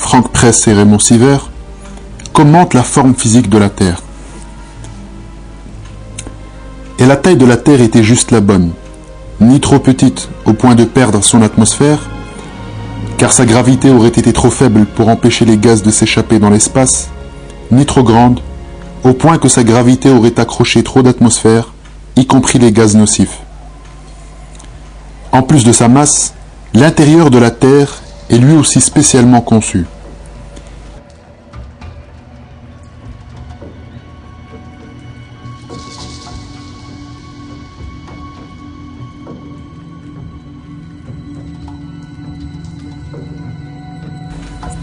Frank Press et Raymond Siever, commentent la forme physique de la Terre. Et la taille de la Terre était juste la bonne, ni trop petite au point de perdre son atmosphère, car sa gravité aurait été trop faible pour empêcher les gaz de s'échapper dans l'espace, ni trop grande, au point que sa gravité aurait accroché trop d'atmosphère, y compris les gaz nocifs. En plus de sa masse, l'intérieur de la Terre est lui aussi spécialement conçu.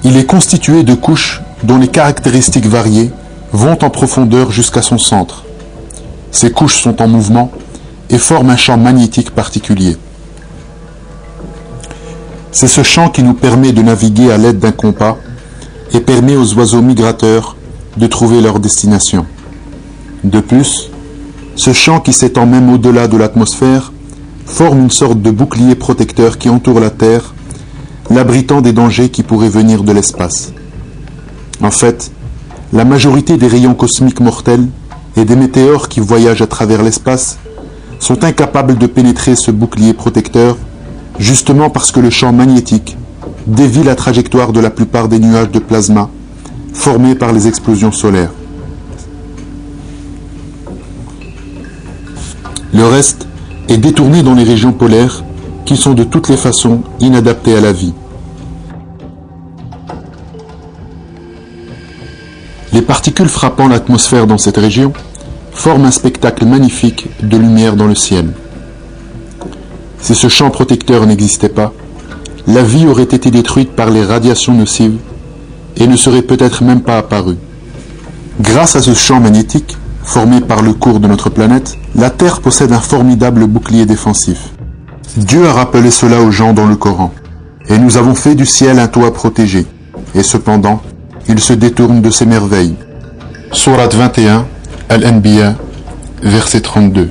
Il est constitué de couches dont les caractéristiques variées vont en profondeur jusqu'à son centre. Ces couches sont en mouvement et forment un champ magnétique particulier. C'est ce champ qui nous permet de naviguer à l'aide d'un compas et permet aux oiseaux migrateurs de trouver leur destination. De plus, ce champ qui s'étend même au-delà de l'atmosphère forme une sorte de bouclier protecteur qui entoure la Terre, l'abritant des dangers qui pourraient venir de l'espace. En fait, la majorité des rayons cosmiques mortels et des météores qui voyagent à travers l'espace sont incapables de pénétrer ce bouclier protecteur, justement parce que le champ magnétique dévie la trajectoire de la plupart des nuages de plasma formés par les explosions solaires. Le reste est détourné dans les régions polaires qui sont de toutes les façons inadaptées à la vie. Les particules frappant l'atmosphère dans cette région forment un spectacle magnifique de lumière dans le ciel. Si ce champ protecteur n'existait pas, la vie aurait été détruite par les radiations nocives et ne serait peut-être même pas apparue. Grâce à ce champ magnétique, formé par le cours de notre planète, la Terre possède un formidable bouclier défensif. Dieu a rappelé cela aux gens dans le Coran. Et nous avons fait du ciel un toit protégé. Et cependant, il se détourne de ces merveilles. Sourate 21, Al-Anbiya, verset 32.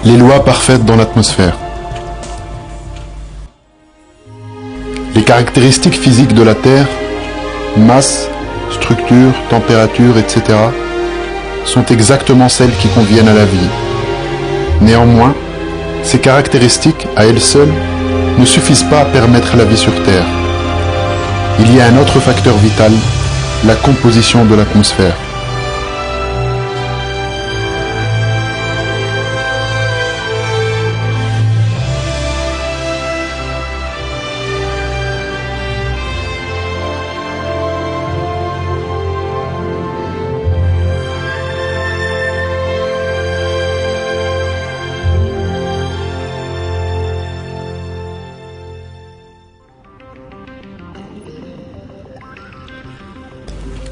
Les lois parfaites dans l'atmosphère. Les caractéristiques physiques de la Terre, masse, structure, température, etc., sont exactement celles qui conviennent à la vie. Néanmoins, ces caractéristiques, à elles seules, ne suffisent pas à permettre la vie sur Terre. Il y a un autre facteur vital, la composition de l'atmosphère.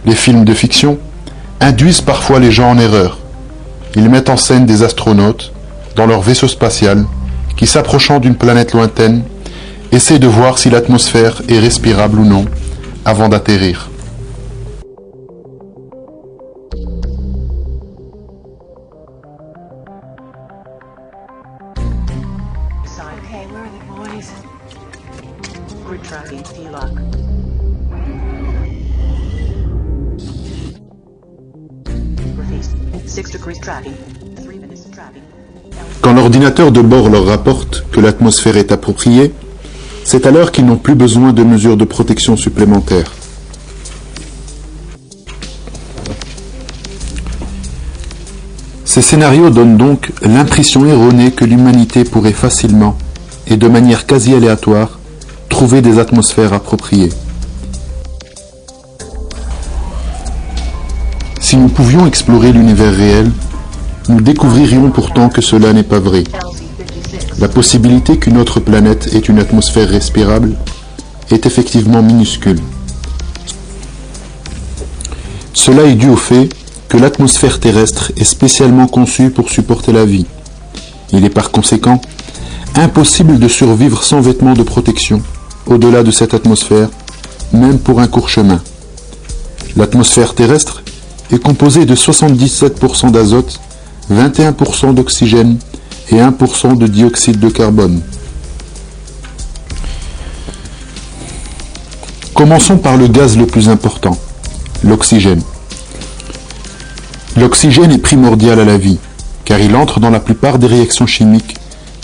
Les films de fiction induisent parfois les gens en erreur. Ils mettent en scène des astronautes dans leur vaisseau spatial qui, s'approchant d'une planète lointaine, essaient de voir si l'atmosphère est respirable ou non avant d'atterrir. Quand l'ordinateur de bord leur rapporte que l'atmosphère est appropriée, c'est alors qu'ils n'ont plus besoin de mesures de protection supplémentaires. Ces scénarios donnent donc l'impression erronée que l'humanité pourrait facilement, et de manière quasi aléatoire, trouver des atmosphères appropriées. Si nous pouvions explorer l'univers réel, nous découvririons pourtant que cela n'est pas vrai. La possibilité qu'une autre planète ait une atmosphère respirable est effectivement minuscule. Cela est dû au fait que l'atmosphère terrestre est spécialement conçue pour supporter la vie. Il est par conséquent impossible de survivre sans vêtements de protection au-delà de cette atmosphère, même pour un court chemin. L'atmosphère terrestre est composée de 77% d'azote, 21% d'oxygène et 1% de dioxyde de carbone. Commençons par le gaz le plus important, l'oxygène. L'oxygène est primordial à la vie, car il entre dans la plupart des réactions chimiques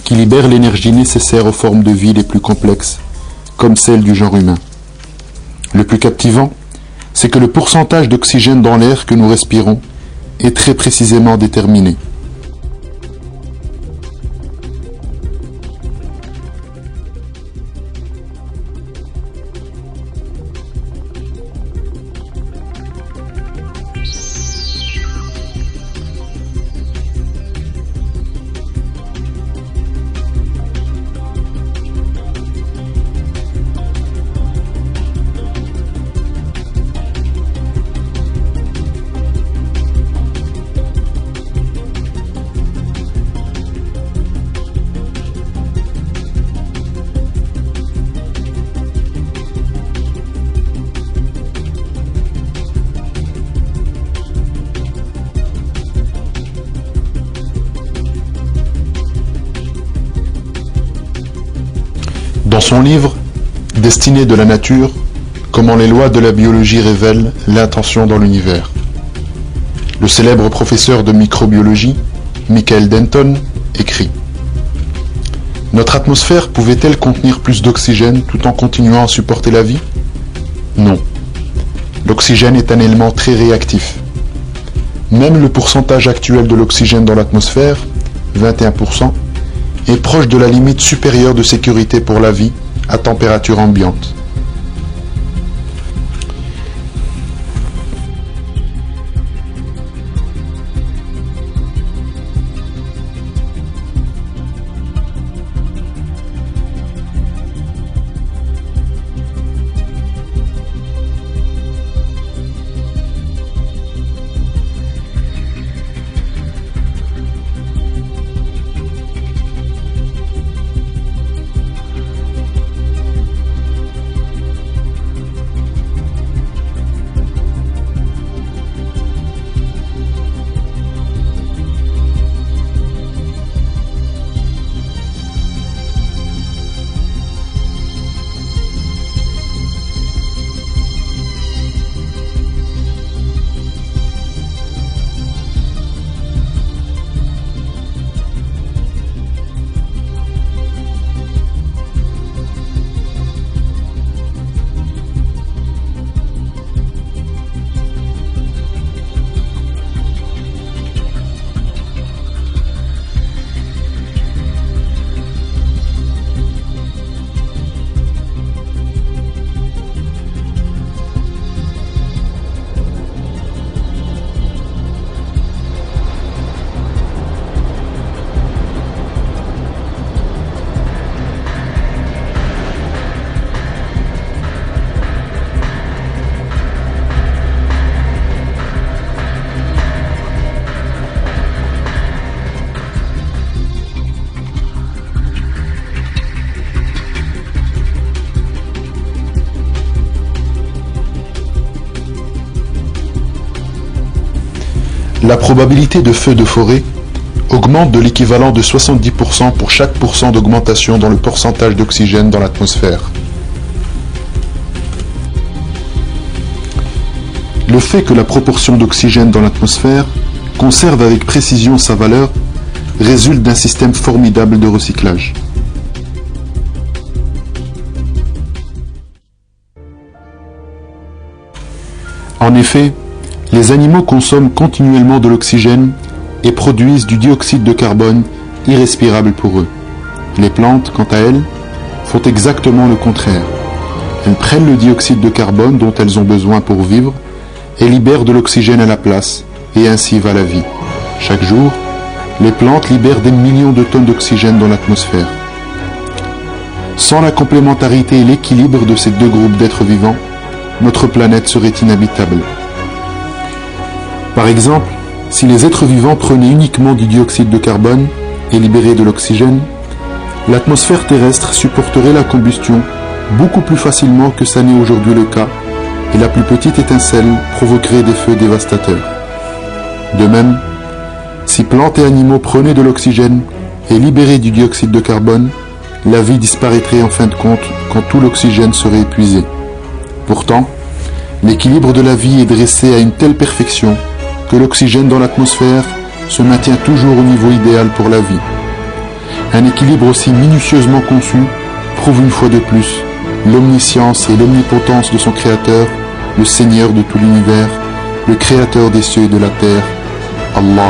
qui libèrent l'énergie nécessaire aux formes de vie les plus complexes, comme celle du genre humain. Le plus captivant, c'est que le pourcentage d'oxygène dans l'air que nous respirons est très précisément déterminé. Dans son livre « Destinée de la nature, comment les lois de la biologie révèlent l'intention dans l'univers », le célèbre professeur de microbiologie, Michael Denton, écrit « Notre atmosphère pouvait-elle contenir plus d'oxygène tout en continuant à supporter la vie? Non. L'oxygène est un élément très réactif. Même le pourcentage actuel de l'oxygène dans l'atmosphère, 21%, est proche de la limite supérieure de sécurité pour la vie à température ambiante. La probabilité de feu de forêt augmente de l'équivalent de 70% pour chaque % d'augmentation dans le pourcentage d'oxygène dans l'atmosphère. Le fait que la proportion d'oxygène dans l'atmosphère conserve avec précision sa valeur résulte d'un système formidable de recyclage. En effet, les animaux consomment continuellement de l'oxygène et produisent du dioxyde de carbone irrespirable pour eux. Les plantes, quant à elles, font exactement le contraire. Elles prennent le dioxyde de carbone dont elles ont besoin pour vivre et libèrent de l'oxygène à la place, et ainsi va la vie. Chaque jour, Les plantes libèrent des millions de tonnes d'oxygène dans l'atmosphère. Sans la complémentarité et l'équilibre de ces deux groupes d'êtres vivants, notre planète serait inhabitable. Par exemple, si les êtres vivants prenaient uniquement du dioxyde de carbone et libéraient de l'oxygène, l'atmosphère terrestre supporterait la combustion beaucoup plus facilement que ça n'est aujourd'hui le cas, et la plus petite étincelle provoquerait des feux dévastateurs. De même, si plantes et animaux prenaient de l'oxygène et libéraient du dioxyde de carbone, la vie disparaîtrait en fin de compte quand tout l'oxygène serait épuisé. Pourtant, l'équilibre de la vie est dressé à une telle perfection que l'oxygène dans l'atmosphère se maintient toujours au niveau idéal pour la vie. Un équilibre aussi minutieusement conçu prouve une fois de plus l'omniscience et l'omnipotence de son Créateur, le Seigneur de tout l'univers, le Créateur des cieux et de la terre, Allah.